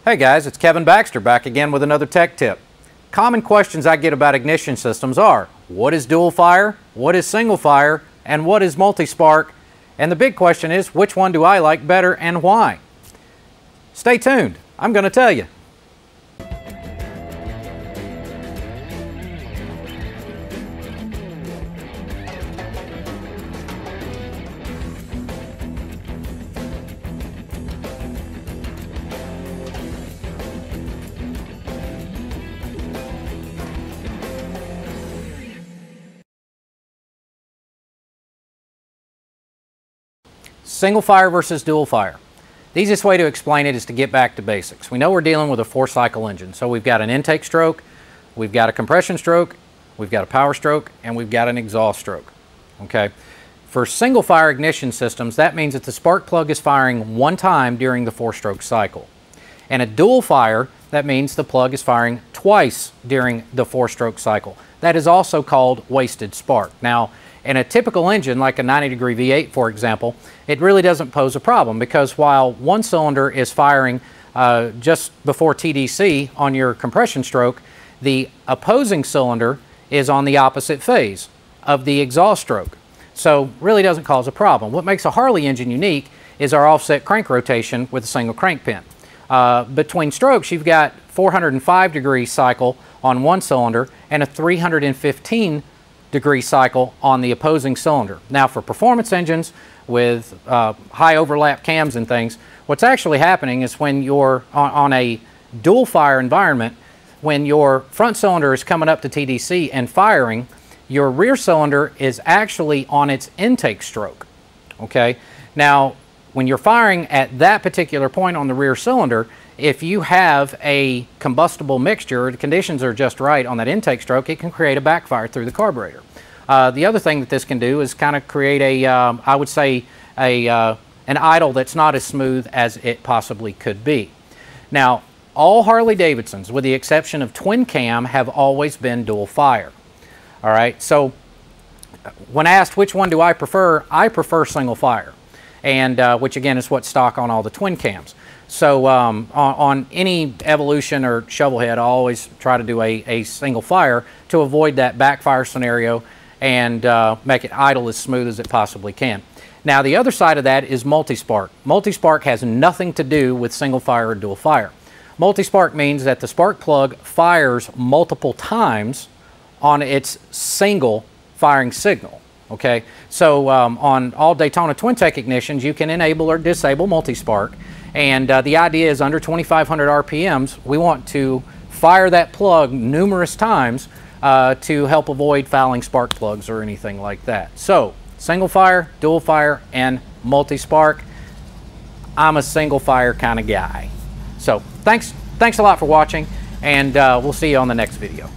Hey guys, it's Kevin Baxter back again with another tech tip. Common questions I get about ignition systems are, what is dual fire, what is single fire, and what is multi-spark? And the big question is, which one do I like better and why? Stay tuned, I'm going to tell you. Single fire versus dual fire. The easiest way to explain it is to get back to basics. We know we're dealing with a 4-cycle engine, so we've got an intake stroke, we've got a compression stroke, we've got a power stroke, and we've got an exhaust stroke. Okay. For single fire ignition systems, that means that the spark plug is firing one time during the 4-stroke cycle. And a dual fire, that means the plug is firing twice during the 4-stroke cycle. That is also called wasted spark. Now, in a typical engine, like a 90-degree V8, for example, it really doesn't pose a problem because while one cylinder is firing just before TDC on your compression stroke, the opposing cylinder is on the opposite phase of the exhaust stroke. So really doesn't cause a problem. What makes a Harley engine unique is our offset crank rotation with a single crank pin. Between strokes, you've got 405-degree cycle on one cylinder and a 315-degree cycle on the opposing cylinder. Now for performance engines with high overlap cams and things, what's actually happening is when you're on a dual fire environment, when your front cylinder is coming up to TDC and firing, your rear cylinder is actually on its intake stroke. Okay? Now when you're firing at that particular point on the rear cylinder, if you have a combustible mixture, the conditions are just right on that intake stroke, it can create a backfire through the carburetor. The other thing that this can do is kind of create a, I would say, an idle that's not as smooth as it possibly could be. Now, all Harley Davidsons, with the exception of twin cam, have always been dual fire. All right, so when asked which one do I prefer single fire, and which again is what's stock on all the twin cams. So on any Evolution or Shovelhead, I always try to do a single fire to avoid that backfire scenario and make it idle as smooth as it possibly can. Now the other side of that is multi-spark. Multi-spark has nothing to do with single fire or dual fire. Multi-spark means that the spark plug fires multiple times on its single firing signal. Okay, so on all Daytona twin tech ignitions, you can enable or disable multi-spark, and the idea is under 2,500 RPMs, we want to fire that plug numerous times to help avoid fouling spark plugs or anything like that. So single fire, dual fire, and multi-spark. I'm a single fire kind of guy. So thanks a lot for watching, and we'll see you on the next video.